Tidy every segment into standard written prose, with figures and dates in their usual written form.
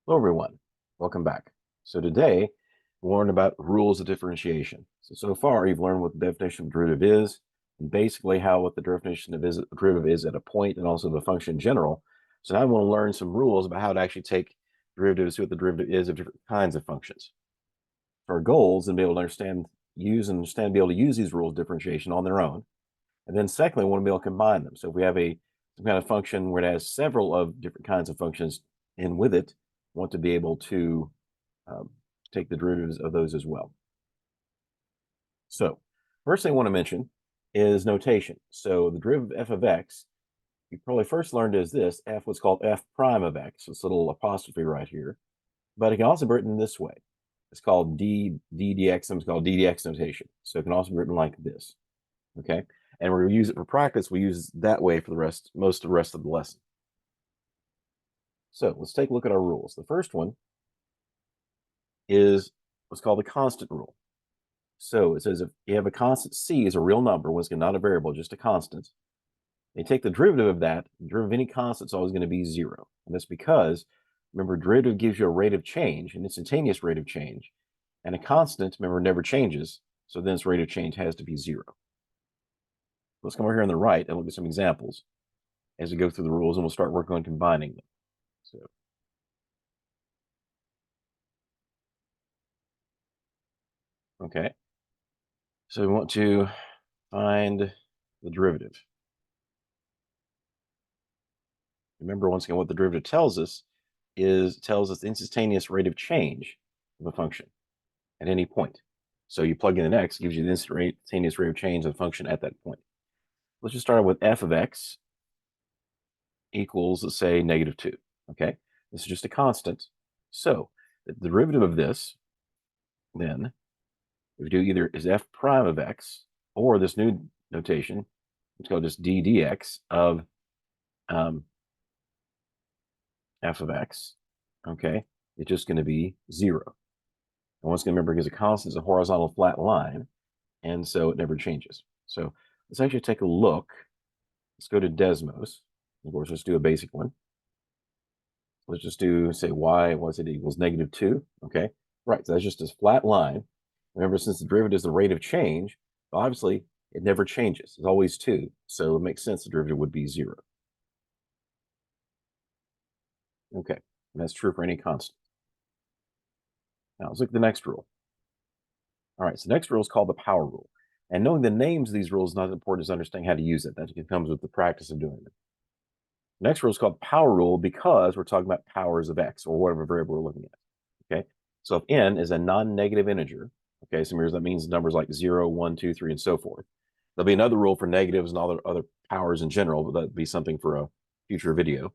Hello, everyone. Welcome back. So today, we'll learn about rules of differentiation. So far, you've learned what the definition of derivative is, and basically what the definition of derivative is at a point and also the function in general. So now I want to learn some rules about how to actually take derivatives, see what the derivative is of different kinds of functions. Our goal is to be able to be able to use these rules of differentiation on their own. And then secondly, we want to be able to combine them. So if we have some kind of function where it has several of different kinds of functions in with it, we want to be able to take the derivatives of those as well. So first thing I want to mention is notation. So the derivative of f of x, you probably first learned is this, what's called f prime of x, this little apostrophe right here. But it can also be written this way. It's called d dx, and it's called ddx notation. So it can also be written like this. Okay. And we're going to use it for practice. We use it that way for most of the rest of the lesson. So let's take a look at our rules. The first one is what's called the constant rule. So it says if you have a constant c as a real number, when it's not a variable, just a constant, you take the derivative of that, the derivative of any constant is always going to be 0. And that's because, remember, derivative gives you a rate of change, an instantaneous rate of change. And a constant, remember, never changes. So then its rate of change has to be 0. Let's come over here on the right and look at some examples as we go through the rules, and we'll start working on combining them. So, okay. So we want to find the derivative. Remember, once again, what the derivative tells us the instantaneous rate of change of a function at any point. So you plug in an x, gives you the instantaneous rate of change of the function at that point. Let's just start with f of x equals, let's say, -2. Okay, this is just a constant. So the derivative of this, then, we do either is f prime of x, or this new notation, let's go just d dx of f of x. Okay, it's just going to be 0. And once again, remember, because a constant is a horizontal flat line, and so it never changes. So let's actually take a look. Let's go to Desmos. Of course, let's do a basic one. Let's just do, say, y, what's it equals -2. Okay, right, so that's just a flat line. Remember, since the derivative is the rate of change, obviously it never changes. It's always 2. So it makes sense the derivative would be 0. Okay, and that's true for any constant. Now let's look at the next rule. All right, so the next rule is called the power rule. And knowing the names of these rules is not as important as understanding how to use it. That comes with the practice of doing it. The next rule is called power rule because we're talking about powers of x, or whatever variable we're looking at. Okay, so if n is a non-negative integer, okay, so that means numbers like 0, 1, 2, 3, and so forth. There'll be another rule for negatives and all the other powers in general, but that'd be something for a future video.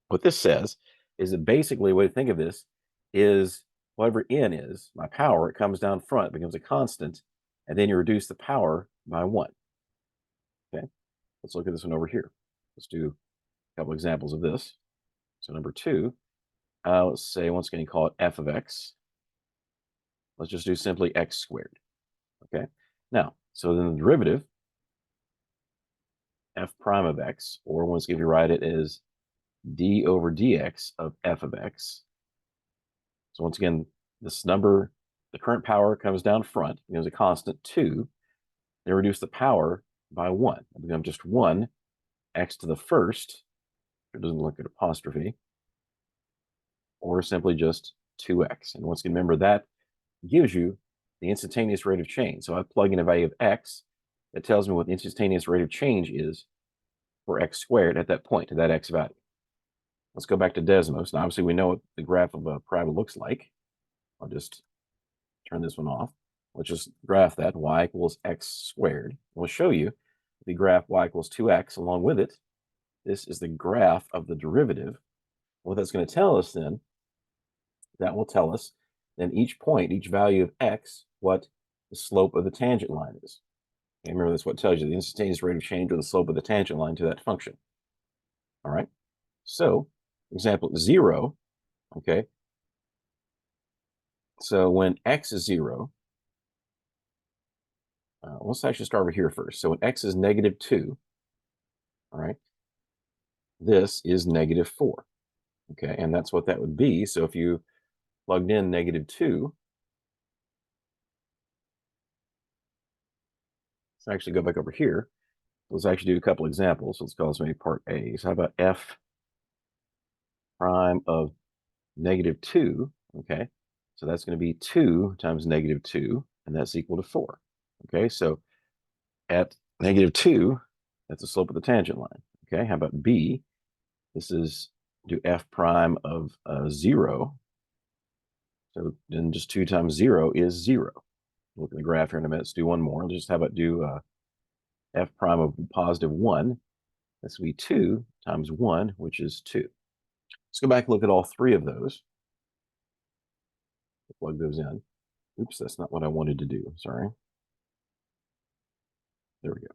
What this says is that basically, the way to think of this is whatever n is, my power, it comes down front, becomes a constant, and then you reduce the power by 1. Okay, let's look at this one over here. Let's do a couple examples of this. So number 2, let's say, once again, you call it f of x. Let's just do simply x squared. Okay, now, so then the derivative, f prime of x, or once again, if you write it as d over dx of f of x. So once again, this number, the current power comes down front, becomes a constant 2, then reduce the power by 1. It becomes just 1 x to the first, it doesn't look at apostrophe, or simply just 2x. And once again, remember that gives you the instantaneous rate of change. So I plug in a value of x, that tells me what the instantaneous rate of change is for x squared at that point, to that x value. Let's go back to Desmos. Now, obviously, we know what the graph of a parabola looks like. I'll just turn this one off. Let's just graph that, y equals x squared. We'll show you the graph y equals 2x along with it. This is the graph of the derivative. What that's going to tell us then, that will tell us then each point, each value of x, what the slope of the tangent line is. Okay, remember, that's what tells you the instantaneous rate of change or the slope of the tangent line to that function. All right. So, example 0, okay. So when x is 0, let's actually start over here first. So when x is -2, all right, this is -4. Okay, and that's what that would be. So if you plugged in -2, let's actually go back over here. Let's actually do a couple examples. Let's call this maybe part A. So how about f prime of -2? Okay, so that's going to be 2 times -2, and that's equal to 4. Okay, so at -2, that's the slope of the tangent line. Okay, how about B? This is do f prime of 0. So then just 2 times 0 is 0. Look at the graph here in a minute. Let's do one more. Just how about do f prime of +1? That's going to be 2 times 1, which is 2. Let's go back and look at all three of those. Plug those in. Oops, that's not what I wanted to do. Sorry. There we go.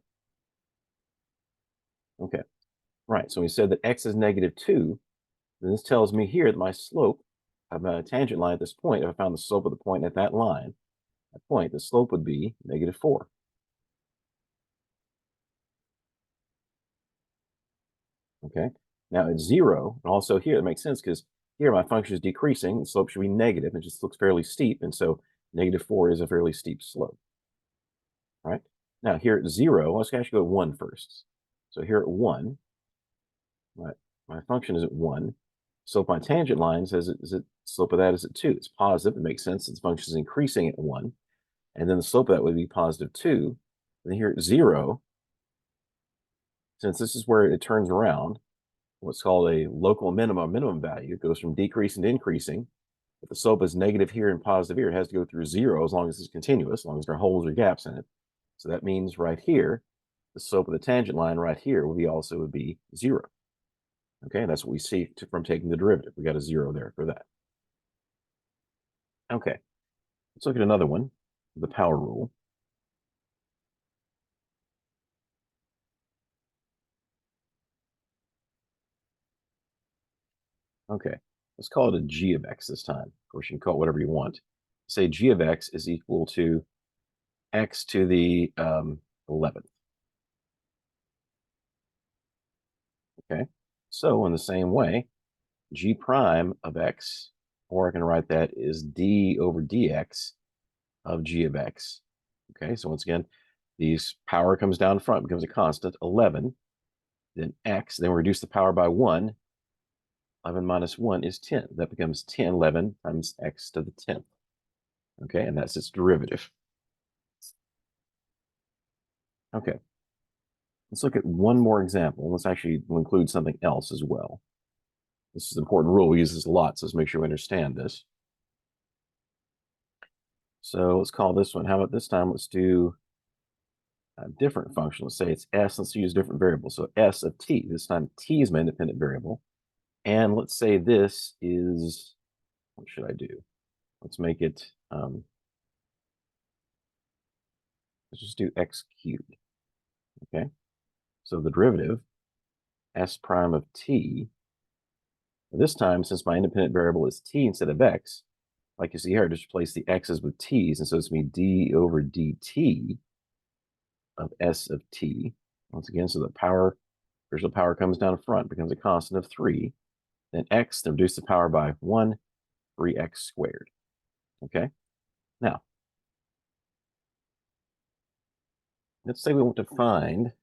Okay. Right. So we said that x is -2. Then this tells me here that my slope of my tangent line at this point, if I found the slope of the point at that line, that point, the slope would be -4. Okay. Now at 0, and also here, it makes sense because here my function is decreasing. The slope should be negative. It just looks fairly steep. And so -4 is a fairly steep slope. Right. Now here at 0, let's actually go 1 first. So here at 1, my function is at 1. So my tangent line says slope of that is at 2. It's positive. It makes sense. The function is increasing at 1. And then the slope of that would be +2. And then here at 0, since this is where it turns around, what's called a local minimum value. It goes from decreasing to increasing. If the slope is negative here and positive here, it has to go through 0 as long as it's continuous, as long as there are holes or gaps in it. So that means right here, the slope of the tangent line right here would be 0. Okay, that's what we see from taking the derivative. We got a 0 there for that. Okay, let's look at another one, the power rule. Okay, let's call it a g of x this time. Of course, you can call it whatever you want. Say g of x is equal to x to the 11th. Okay, so in the same way, g prime of x, or I can write that is d over dx of g of x. Okay, so once again, these power comes down front, becomes a constant, 11, then x, then we reduce the power by 1. 11 minus 1 is 10. That becomes 10, 11 times x to the 10th. Okay, and that's its derivative. Okay, let's look at one more example. Let's actually include something else as well. This is an important rule. We use this a lot, so let's make sure we understand this. So let's call this one. How about this time? Let's do a different function. Let's say it's s. Let's use different variables. So s of t. This time t is my independent variable. And let's say this is, what should I do? Let's make it, let's just do x cubed. Okay. So the derivative, s prime of t. This time, since my independent variable is t instead of x, like you see here, I just replace the x's with t's. And so it's going to be d over dt of s of t. Once again, so the power, original power comes down front, becomes a constant of 3. Then x, then reduce the power by 1, 3x squared. Okay? Now, let's say we want to find,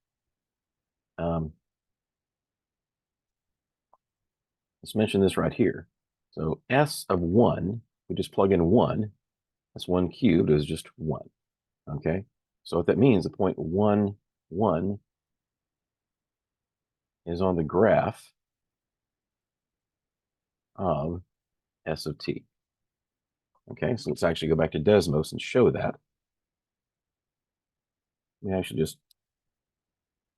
let's mention this right here. So s of 1, we just plug in 1. That's 1 cubed is just 1. Okay? So what that means, the point 1, 1 is on the graph of s of t. Okay, so let's actually go back to Desmos and show that. We actually just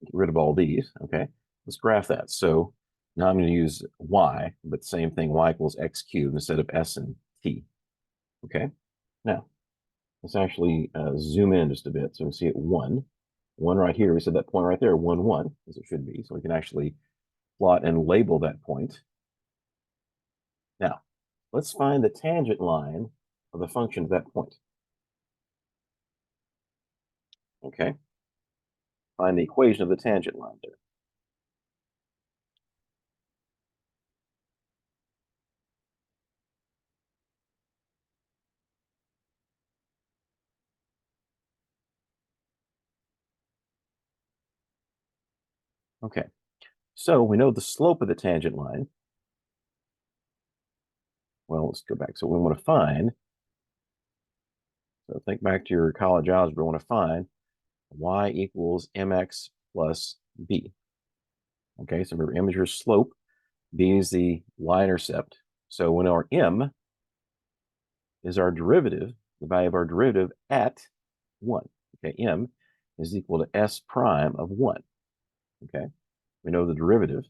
get rid of all these. Okay, let's graph that. So now I'm going to use y, but same thing, y equals x cubed instead of s and t. Okay, now let's actually zoom in just a bit. So we see it 1. 1 right here. We said that point right there, 1, 1, as it should be. So we can actually plot and label that point. Now, let's find the tangent line of the function at that point. Okay, find the equation of the tangent line there. Okay, so we know the slope of the tangent line. Well, let's go back. So we want to find, so think back to your college algebra, we want to find y equals mx plus b. Okay, so remember m is your slope, b is the y-intercept. So when our m is our derivative, the value of our derivative at 1. Okay, m is equal to s prime of 1. Okay, we know the derivative.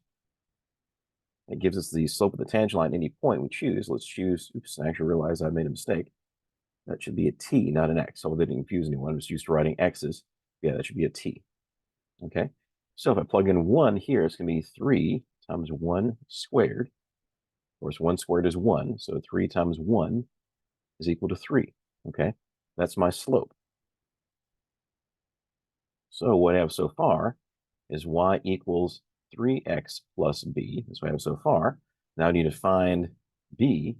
It gives us the slope of the tangent line at any point we choose. Let's choose, oops, I actually realized I made a mistake. That should be a t, not an x. So that didn't confuse anyone. I'm just used to writing x's. Yeah, that should be a t. Okay, so if I plug in 1 here, it's going to be 3 times 1 squared. Of course, 1 squared is 1, so 3 times 1 is equal to 3. Okay, that's my slope. So what I have so far is y equals 3x plus b. That's what I have so far. Now I need to find b.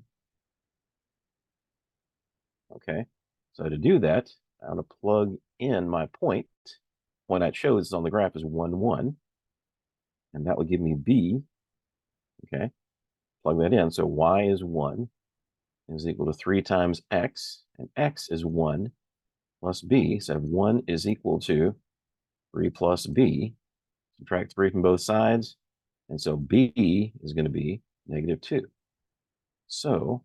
Okay, so to do that, I'm going to plug in my point. Point I chose on the graph is 1, 1. And that would give me b. Okay, plug that in. So y is 1 is equal to 3 times x. And x is 1 plus b. So 1 is equal to 3 plus b. Subtract 3 from both sides. And so b is going to be negative 2. So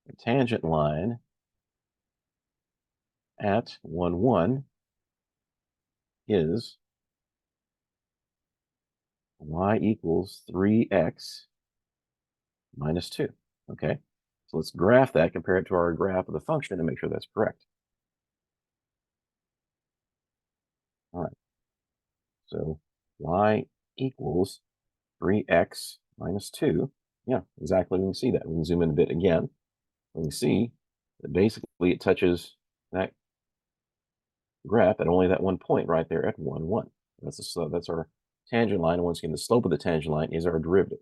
the tangent line at 1, 1 is y equals 3x minus 2. Okay, so let's graph that, compare it to our graph of the function, and make sure that's correct. All right, so y equals 3x minus 2. Yeah, exactly. We can see that. We can zoom in a bit again. We can see that basically it touches that graph at only that one point right there at 1, 1. That's our tangent line. And once again, the slope of the tangent line is our derivative.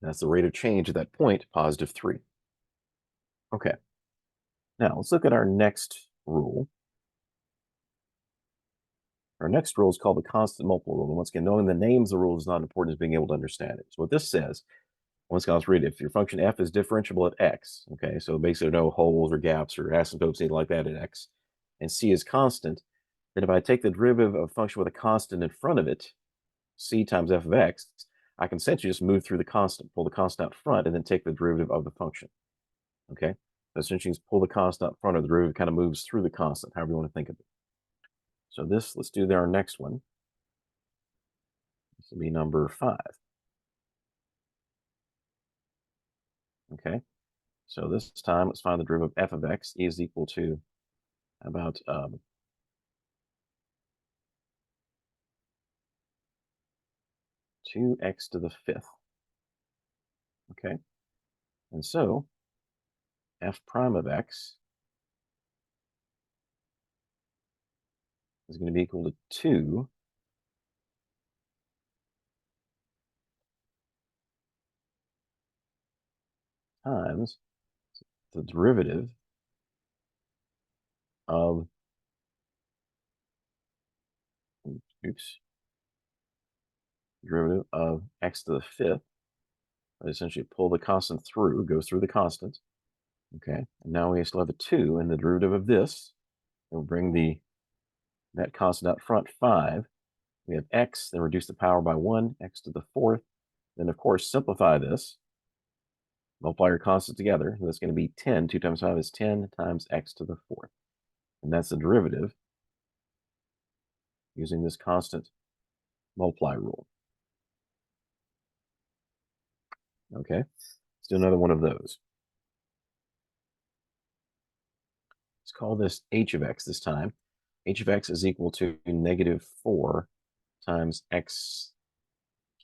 That's the rate of change at that point, positive 3. Okay. Now let's look at our next rule. Our next rule is called the constant multiple rule. And once again, knowing the names of the rule is not important as being able to understand it. So what this says, once again, let's read it. If your function f is differentiable at x, okay, so basically no holes or gaps or asymptotes, anything like that at x, and c is constant, then if I take the derivative of a function with a constant in front of it, c times f of x, I can essentially just move through the constant, pull the constant out front, and then take the derivative of the function. Okay, so essentially just pull the constant out front, or the derivative kind of moves through the constant, however you want to think of it. So this, let's do our next one. This will be number 5. Okay, so this time let's find the derivative of f of x is equal to about 2x to the 5th. Okay, and so f prime of x is going to be equal to 2 times the derivative of, oops, derivative of x to the 5th. I essentially pull the constant through, goes through the constant. Okay, and now we still have a 2 in the derivative of this. And we'll bring that constant out front, 5. We have x, then reduce the power by 1, x to the 4th. Then, of course, simplify this. Multiply your constants together. That's going to be 10. 2 times 5 is 10 times x to the 4th. And that's the derivative using this constant multiply rule. Okay, let's do another one of those. Let's call this h of x this time. H of x is equal to negative 4 times x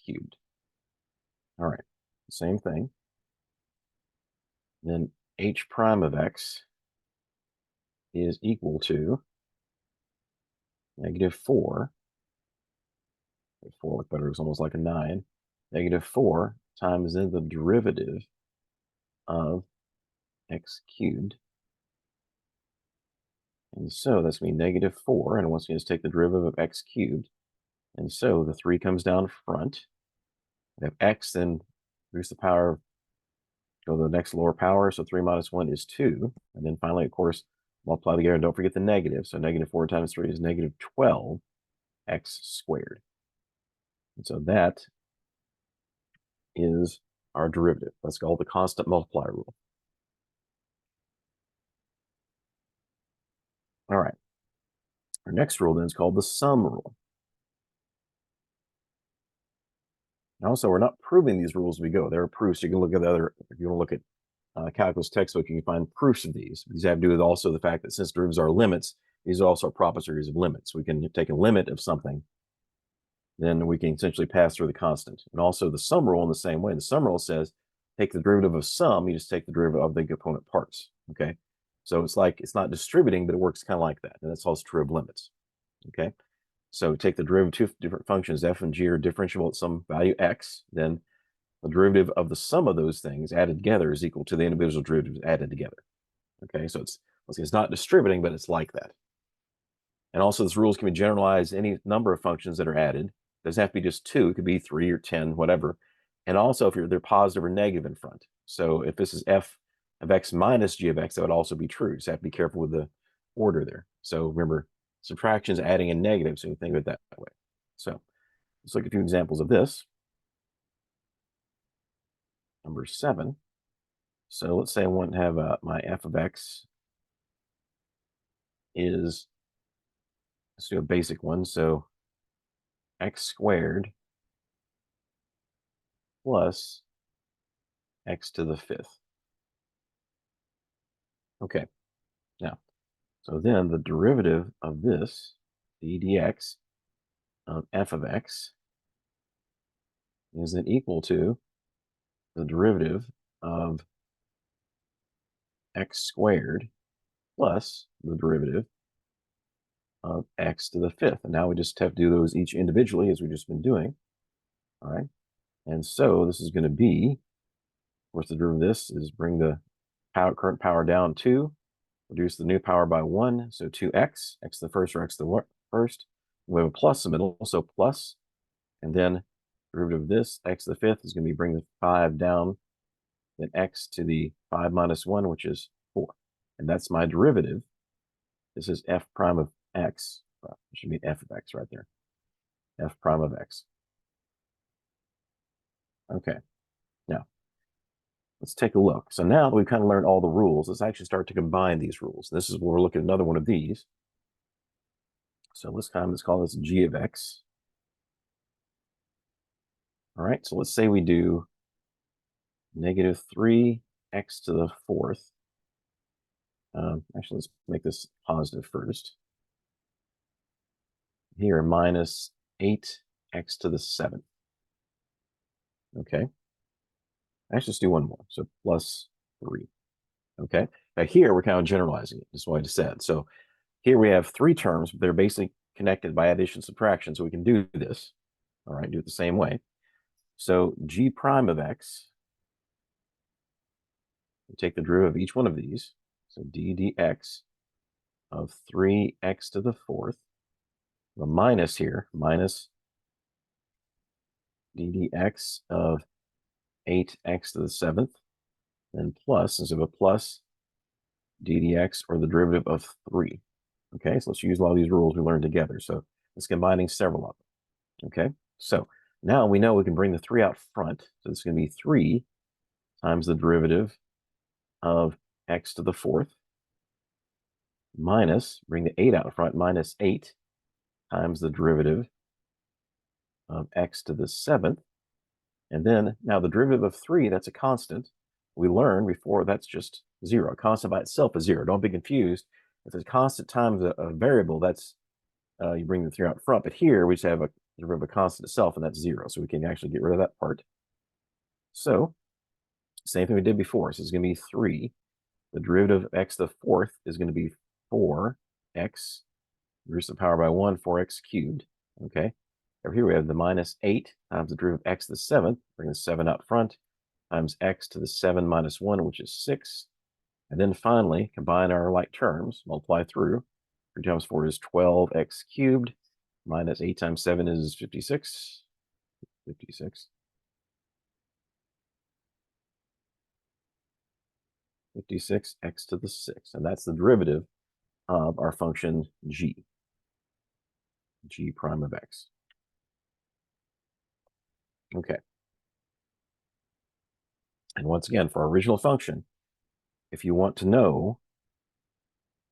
cubed. All right, same thing. Then h prime of x is equal to negative 4. 4 look better, it's almost like a 9. Negative 4 times then the derivative of x cubed And so that's going to be negative 4. And once again, just take the derivative of x cubed. And so the 3 comes down front. We have x, then reduce the power, go to the next lower power. So 3 minus 1 is 2. And then finally, of course, multiply together. And don't forget the negative. So negative 4 times 3 is negative 12x squared. And so that is our derivative. That's called the constant multiplier rule. All right. Our next rule then is called the sum rule. And also, we're not proving these rules as we go. There are proofs. You can look at the other, if you want to look at calculus textbook, you can find proofs of these. These have to do with also the fact that since derivatives are limits, these are also proper series of limits. We can take a limit of something, then we can essentially pass through the constant. And also the sum rule in the same way. The sum rule says, take the derivative of sum, you just take the derivative of the component parts, okay? So it's like, it's not distributing, but it works kind of like that. And that's also true of limits, okay? So take the derivative of different functions, f and g are differentiable at some value x, then the derivative of the sum of those things added together is equal to the individual derivatives added together. Okay, so it's not distributing, but it's like that. And also, this rules can be generalized any number of functions that are added. It doesn't have to be just 2, it could be 3 or 10, whatever. And also, if they're positive or negative in front. So if this is f of x minus g of x, that would also be true. So you have to be careful with the order there. So remember, subtraction is adding a negative, so you think of it that way. So let's look at 2 examples of this. Number 7. So let's say I want to have my f of x is, let's do a basic one. So x squared plus x to the 5th. Okay, now, so then the derivative of this, d dx of f of x, is then equal to the derivative of x squared plus the derivative of x to the 5th. And now we just have to do those each individually, as we've just been doing. All right, and so this is going to be, of course, the derivative of this is bring the current power down 2, reduce the new power by 1, so 2x, x to the first or x to the first. We have a plus in the middle, so plus, and then derivative of this, x to the 5th, is going to be bring the 5 down, then x to the 5 minus 1, which is 4. And that's my derivative. This is f prime of x. Well, it should be f of x right there. F prime of x. Okay, now let's take a look. So now that we've kind of learned all the rules, let's actually start to combine these rules. This is where we're looking at another one of these. So this time let's call this g of x. All right, so let's say we do negative 3x to the 4th. Actually, let's make this positive first. Here, minus 8x to the 7th. Okay. Actually, let's do one more. So plus 3. Okay. Now here, we're kind of generalizing it. That's what I just said. So here we have 3 terms, but they're basically connected by addition subtraction. So we can do this. All right, do it the same way. So g prime of x, we take the derivative of each one of these. So d dx of 3x to the 4th. The minus here, minus d dx of 8x to the 7th, then plus, instead of a plus, d dx, or the derivative of 3. Okay, so let's use a lot of these rules we learned together. So it's combining several of them. Okay, so now we know we can bring the 3 out front. So it's going to be 3 times the derivative of x to the 4th minus, bring the 8 out front, minus 8 times the derivative of x to the 7th. And then now the derivative of 3, that's a constant. We learned before that's just 0. A constant by itself is 0. Don't be confused. If it's a constant times a variable, that's you bring the 3 out front. But here we just have a derivative of a constant itself, and that's 0. So we can actually get rid of that part. So same thing we did before. So it's going to be 3. The derivative of x to the 4th is going to be 4x, reduce the power by 1, 4x cubed. Okay. Over here we have the minus 8 times the derivative of x to the 7th, bring the 7 out front, times x to the 7 minus 1, which is 6. And then finally, combine our like terms, multiply through. 3 times 4 is 12x cubed, minus 8 times 7 is 56. 56. 56x to the 6. And that's the derivative of our function g prime of x. Okay. And once again, for our original function, if you want to know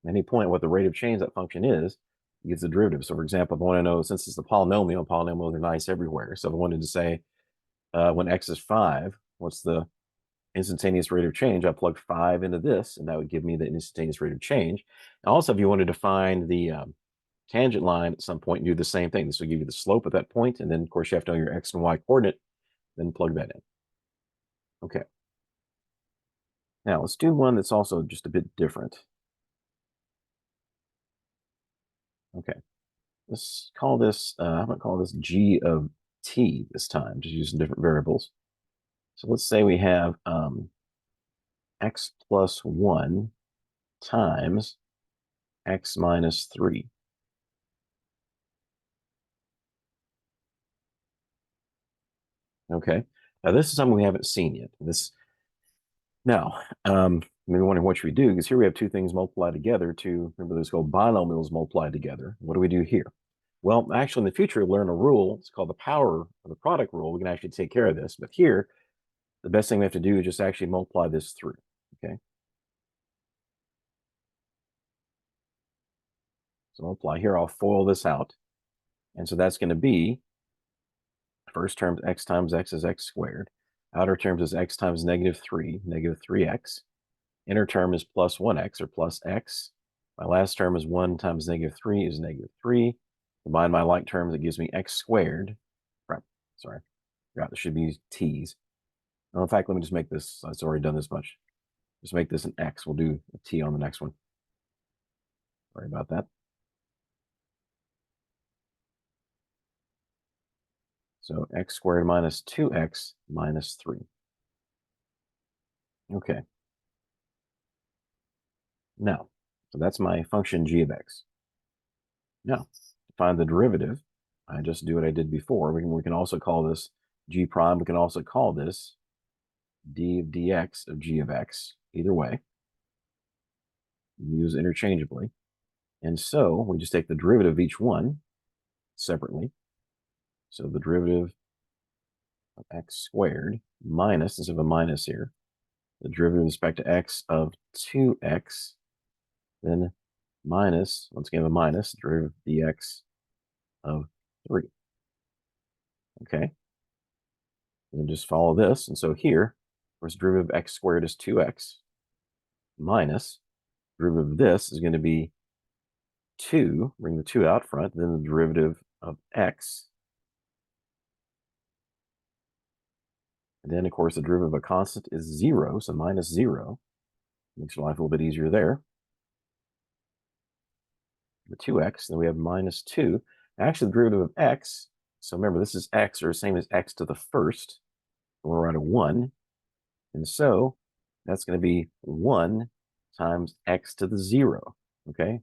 at any point what the rate of change that function is, you get the derivative. So for example, if I want to know, since it's a polynomial, polynomials are nice everywhere. So if I wanted to say when x is 5, what's the instantaneous rate of change? I plug 5 into this, and that would give me the instantaneous rate of change. And also, if you wanted to find the tangent line at some point, do the same thing. This will give you the slope at that point, and then, of course, you have to know your x and y coordinate, then plug that in. Okay. Now, let's do one that's also just a bit different. Okay. Let's call this, I'm going to call this g of t this time, just using different variables. So let's say we have x plus 1 times x minus 3. Okay. Now, this is something we haven't seen yet. Now, maybe wondering what should we do, because here we have two things multiplied together to, remember, those called binomials multiplied together. What do we do here? Well, actually, in the future, we'll learn a rule. It's called the power of the product rule. We can actually take care of this. But here, the best thing we have to do is just actually multiply this through. Okay. So multiply here. I'll FOIL this out. And so that's going to be, first term x times x is x squared. Outer terms is x times negative 3x. Inner term is plus 1x or plus x. My last term is 1 times negative 3 is negative 3. Combine my like terms, it gives me x squared. Right, sorry. Forgot there should be t's. Well, in fact, let me just make this, it's already done this much. Just make this an x. We'll do a t on the next one. Sorry about that. So x squared minus 2x minus 3. Okay. Now, so that's my function g of x. Now, to find the derivative, I just do what I did before. We can also call this g prime. We can also call this d of dx of g of x. Either way, use interchangeably. And so we just take the derivative of each one separately. So the derivative of x squared minus, instead of a minus here, the derivative with respect to x of 2x, then minus, once again, a minus, derivative of dx of 3. Okay. And then just follow this. And so here, of course, derivative of x squared is 2x minus derivative of this is going to be 2, bring the 2 out front, then the derivative of x. And then, of course, the derivative of a constant is 0, so minus 0. Makes your life a little bit easier there. The 2x, then we have minus 2. Actually, the derivative of x, so remember, this is x, or the same as x to the first. We're at a 1. And so that's going to be 1 times x to the 0. Okay?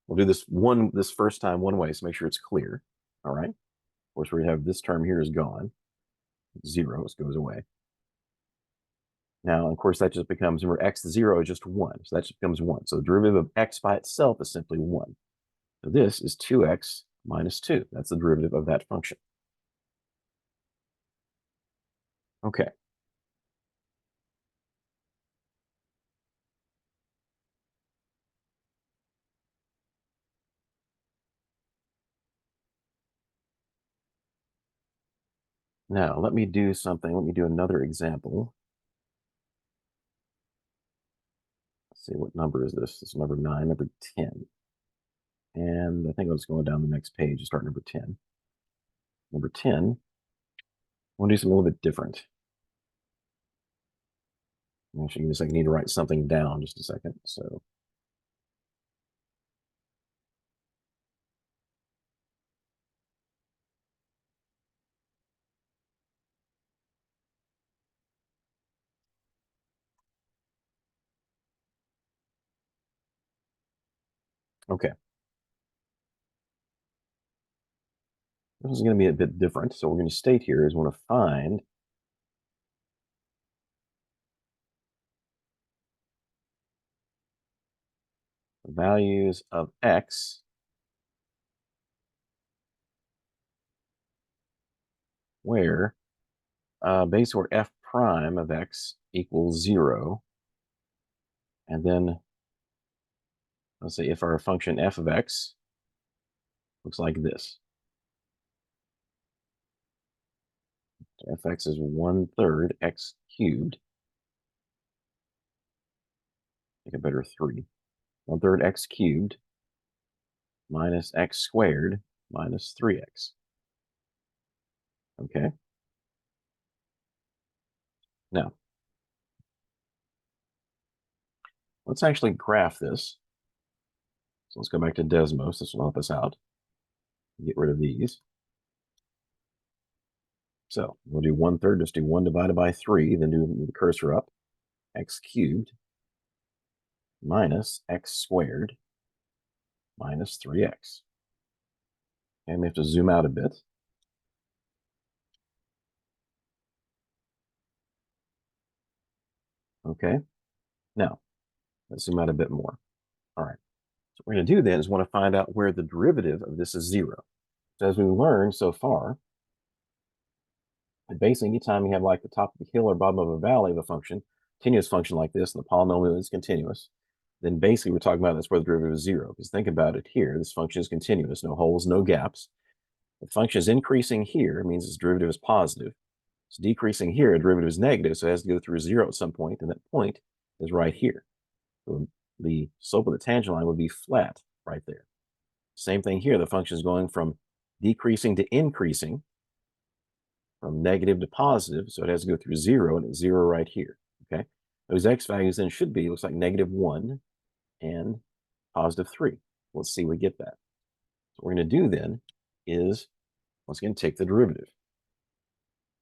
We'll do this first time one way, so make sure it's clear. All right? Of course, we have this term here is gone. 0 goes away. Now, of course, that just becomes, remember, x to 0 is just 1. So that just becomes 1. So the derivative of x by itself is simply 1. So this is 2x minus 2. That's the derivative of that function. Okay. Now, let me do something. Let me do another example. Let's see, what number is this? This is number 9, number 10. And I think I'll just go down the next page and start number 10. Number 10, I want to do something a little bit different. Actually, give me a second. I need to write something down just a second. So, okay. this is going to be a bit different. So we're going to state here is we want to find the values of x where basically where f prime of x equals 0. And then let's say if our function f of x looks like this. So fx is 1/3 x cubed. Make a better 3. 1/3 x cubed minus x squared minus 3x. Okay. Now, let's actually graph this. So let's go back to Desmos. This will help us out. Get rid of these. So we'll do 1/3. Just do 1 divided by 3. Then do the cursor up. X cubed minus x squared minus 3x. And we have to zoom out a bit. Okay. Now, let's zoom out a bit more. All right. So what we're going to do then is want to find out where the derivative of this is 0. So as we learned so far, basically anytime you have like the top of the hill or bottom of a valley of a function, continuous function like this, and the polynomial is continuous, then basically we're talking about that's where the derivative is 0. Because think about it here, this function is continuous, no holes, no gaps. The function is increasing here, it means its derivative is positive. It's decreasing here, a derivative is negative, so it has to go through 0 at some point, and that point is right here. So the slope of the tangent line would be flat right there. Same thing here, the function is going from decreasing to increasing, from negative to positive, so it has to go through 0, and it's 0 right here, okay? Those x values then should be, looks like -1 and +3. Let's see we get that. So what we're going to do then is, once again, take the derivative.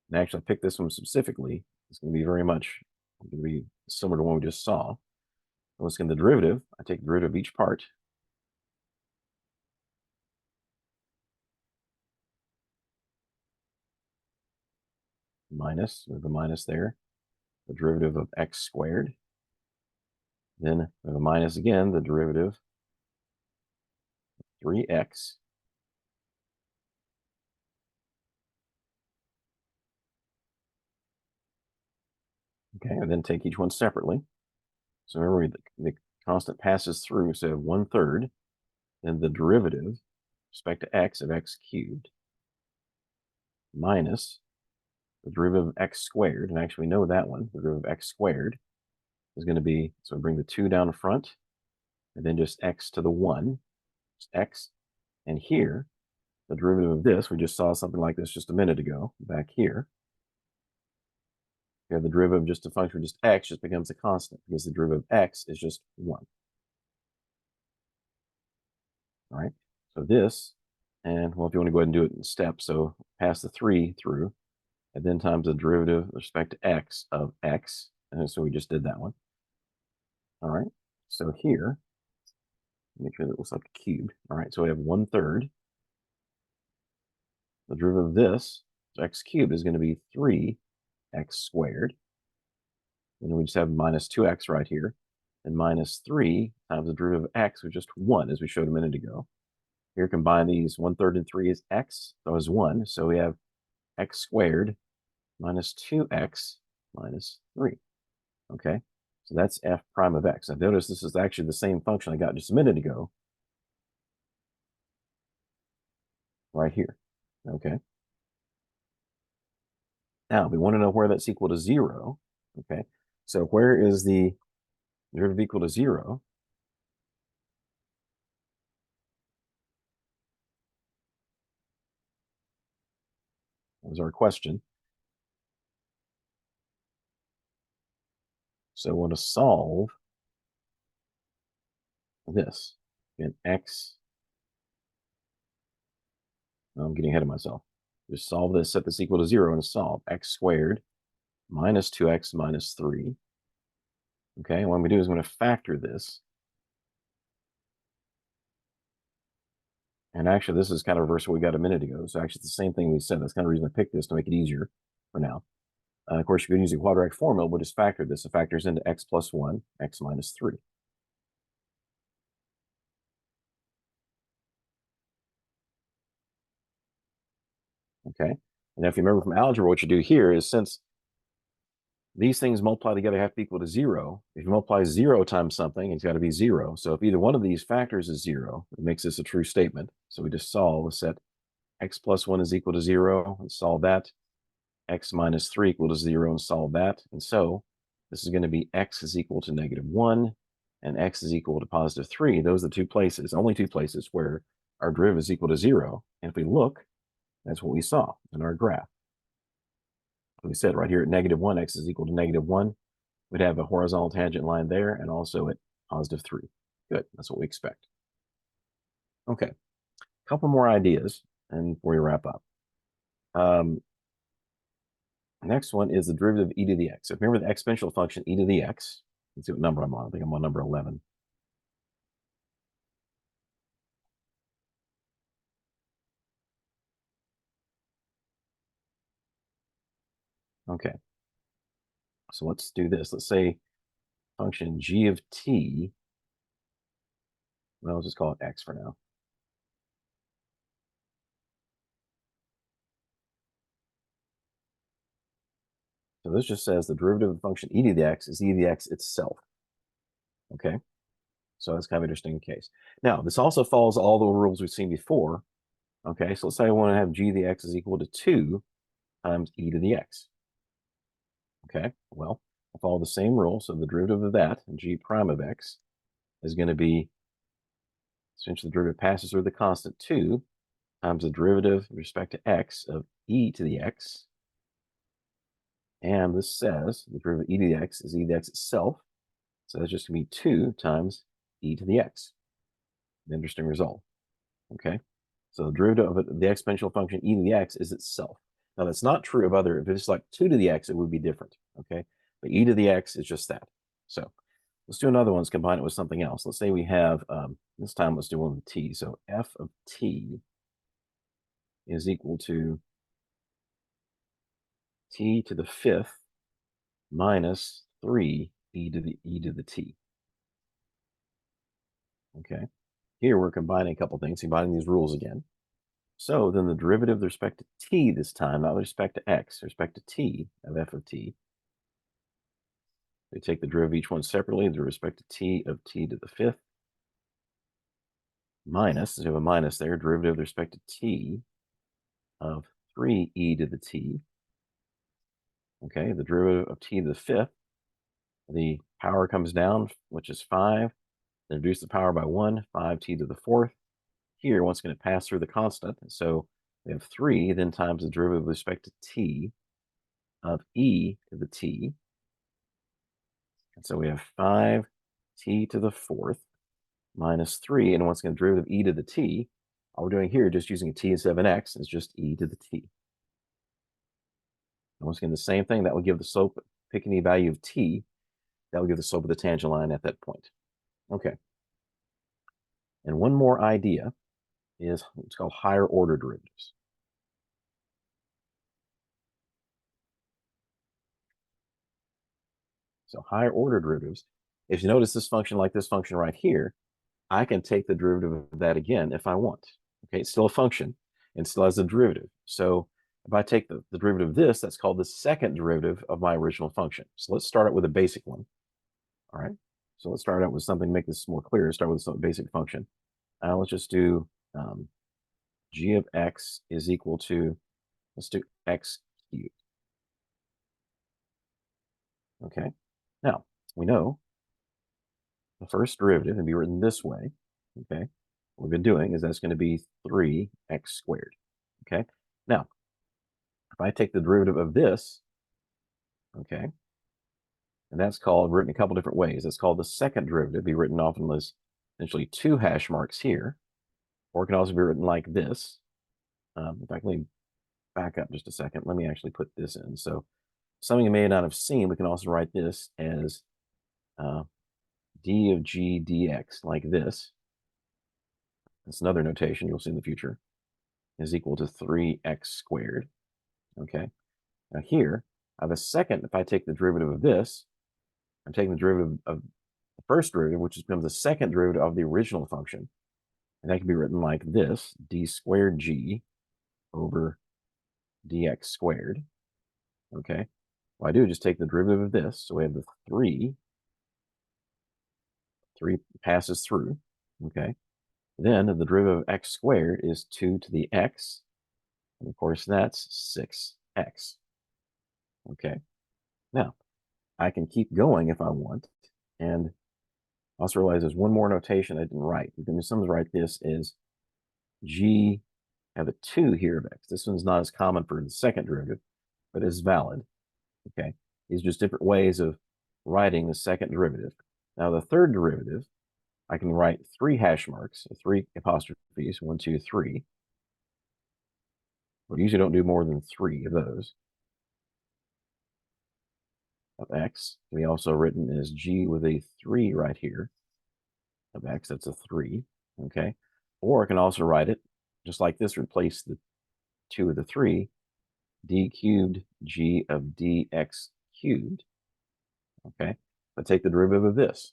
And actually, I picked this one specifically. It's going to be very much going to be similar to what we just saw. Once again, the derivative, I take the derivative of each part. Minus, we have a minus there, the derivative of x squared. Then we have a minus again, the derivative of 3x. Okay, and then take each one separately. So remember, the constant passes through, so 1/3, then the derivative with respect to x of x cubed minus the derivative of x squared, and actually we know that one, the derivative of x squared is going to be, so bring the 2 down front, and then just x to the 1, just x, and here, the derivative of this, we just saw something like this just a minute ago, back here. You have the derivative of just a function, just x, just becomes a constant, because the derivative of x is just 1. All right, so this, and well, if you want to go ahead and do it in steps, so pass the 3 through, and then times the derivative with respect to x of x, and so we just did that one. All right, so here, make sure that it looks like a cube. All right, so we have 1/3. The derivative of this, so x cubed, is going to be 3x squared. And then we just have minus 2x right here. And minus 3 times the derivative of x, which is just 1, as we showed a minute ago. Here, combine these. 1/3 and 3 is x, so is 1. So we have x squared minus 2x minus 3. Okay, so that's f prime of x. Now notice this is actually the same function I got just a minute ago, right here. Okay. Now we want to know where that's equal to 0. Okay, so where is the derivative equal to 0? That was our question. So I want to solve this. And x, I'm getting ahead of myself. Just solve this, set this equal to 0, and solve x squared minus 2x minus 3. Okay, and what I'm going to do is I'm going to factor this. And actually, this is kind of reverse what we got a minute ago. So actually, it's the same thing we said. That's kind of the reason I picked this, to make it easier for now. Of course, you could use a quadratic formula. We'll just factor this. It factors into x plus 1, x minus 3. Okay. And if you remember from algebra, what you do here is, since these things multiply together have to equal to 0, if you multiply 0 times something, it's got to be 0. So if either one of these factors is 0, it makes this a true statement. So we just solve. We set x plus 1 is equal to 0 and solve that. X minus 3 equal to 0 and solve that. And so this is going to be x is equal to -1 and x is equal to +3. Those are the two places, only two places, where our derivative is equal to 0. And if we look, that's what we saw in our graph. We said right here at -1, x is equal to -1. We'd have a horizontal tangent line there, and also at +3. Good, that's what we expect. Okay, a couple more ideas, and before we wrap up. Next one is the derivative of e to the x. So remember the exponential function e to the x. Let's see what number I'm on. I think I'm on number 11. Okay, so let's do this. Let's say function g of t, well, let's just call it x for now. So this just says the derivative of the function e to the x is e to the x itself. Okay, so that's kind of an interesting case. Now, this also follows all the rules we've seen before. Okay, so let's say I want to have g to the x is equal to 2 times e to the x. Okay, well, I'll follow the same rule. So the derivative of that, g prime of x, is going to be, essentially the derivative passes through the constant 2 times the derivative with respect to x of e to the x. And this says the derivative of e to the x is e to the x itself. So that's just going to be 2 times e to the x. An interesting result. Okay, so the derivative of the exponential function e to the x is itself. Now, that's not true of other, if it's like 2 to the x, it would be different. Okay, but e to the x is just that. So let's do another one. Let's combine it with something else. Let's say we have, this time let's do one with t. So f of t is equal to t to the 5th minus 3 e to the t. Okay, here we're combining a couple things, combining these rules again. So then the derivative with respect to t this time, not with respect to x, with respect to t of f of t. We take the derivative of each one separately with respect to t of t to the 5th minus, so we have a minus there, derivative with respect to t of 3e to the t. Okay, the derivative of t to the 5th, the power comes down, which is 5. Then reduce the power by 1, 5t to the 4th. Here, once going to pass through the constant. So we have 3, then times the derivative with respect to t of e to the t. And so we have 5t to the 4th minus 3. And once again, derivative of e to the t. All we're doing here, just using a t instead of an x, is just e to the t. And once again, the same thing. That will give the slope, pick any value of t, that will give the slope of the tangent line at that point. Okay. And one more idea is what's called higher order derivatives. So higher order derivatives, if you notice this function, like this function right here, I can take the derivative of that again if I want. Okay, it's still a function and still has a derivative. So if I take the derivative of this, that's called the second derivative of my original function. So let's start out with a basic one. All right, so let's start out with something to make this more clear. Start with some basic function. Let's just do g of x is equal to, let's do x cubed. Okay, now we know the first derivative can be written this way. Okay, what we've been doing is that's going to be 3x squared. Okay, now if I take the derivative of this, okay, and that's called, written a couple different ways. That's called the second derivative, be written often as essentially 2 hash marks here, or it can also be written like this. In fact, let me back up just a second. Let me actually put this in. So something you may not have seen, we can also write this as d of g dx, like this. That's another notation you'll see in the future, is equal to 3x squared. Okay. Now here, I have a second. If I take the derivative of this, I'm taking the derivative of the first derivative, which becomes the second derivative of the original function. And that can be written like this, d squared g over dx squared. Okay. Well, I do just take the derivative of this. So we have the 3 passes through. Okay. Then the derivative of x squared is 2 to the x. And of course, that's 6x. Okay. Now, I can keep going if I want. And also realize there's one more notation I didn't write. You can sometimes write this as g, have a 2 here of x. This one's not as common for the second derivative, but is valid. Okay. These are just different ways of writing the second derivative. Now, the third derivative, I can write 3 hash marks, 3 apostrophes, 1, 2, 3. We usually don't do more than 3 of those. Of x can be also written as g with a 3 right here of x. That's a 3. Okay. Or I can also write it just like this, replace the 2 with the 3, d cubed g of dx cubed. Okay. But take the derivative of this.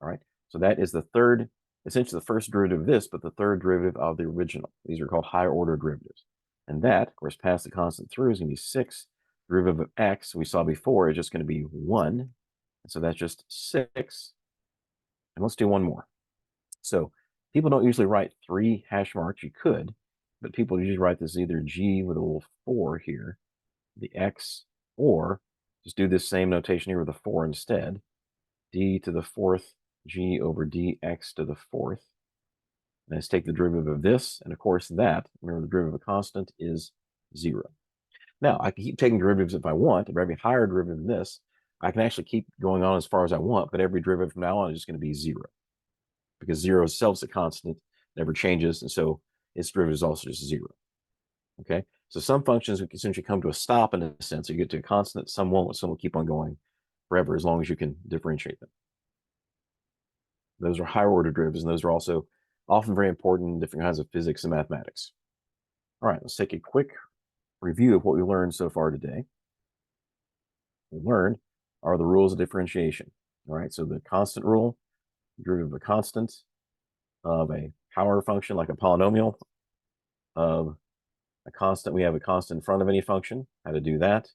All right. So that is the third, essentially the first derivative of this, but the third derivative of the original. These are called higher order derivatives. And that, of course, pass the constant through is going to be 6. Derivative of x we saw before is just going to be 1. And so that's just 6. And let's do one more. So people don't usually write 3 hash marks. You could, but people usually write this either g with a little 4 here, the x, or just do this same notation here with a 4 instead. D to the 4th g over dx to the 4th. And let's take the derivative of this, and of course that, remember the derivative of a constant is 0. Now, I can keep taking derivatives if I want. For every higher derivative than this, I can actually keep going on as far as I want, but every derivative from now on is just going to be 0. Because 0 itself is a constant, never changes, and so its derivative is also just 0. Okay? So some functions can essentially come to a stop in a sense. So you get to a constant, some won't, some will keep on going forever as long as you can differentiate them. Those are higher order derivatives, and those are also often very important in different kinds of physics and mathematics. All right, let's take a quick review of what we learned so far today. We learned are the rules of differentiation. All right, so the constant rule, derivative of a constant, of a power function like a polynomial, of a constant, we have a constant in front of any function, how to do that.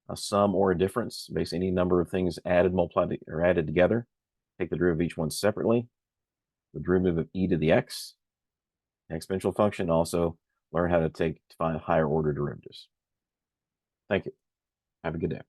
A sum or a difference, basically any number of things added, multiplied, or added together. Take the derivative of each one separately. The derivative of e to the x, exponential function. Also learn how to find higher order derivatives. Thank you. Have a good day.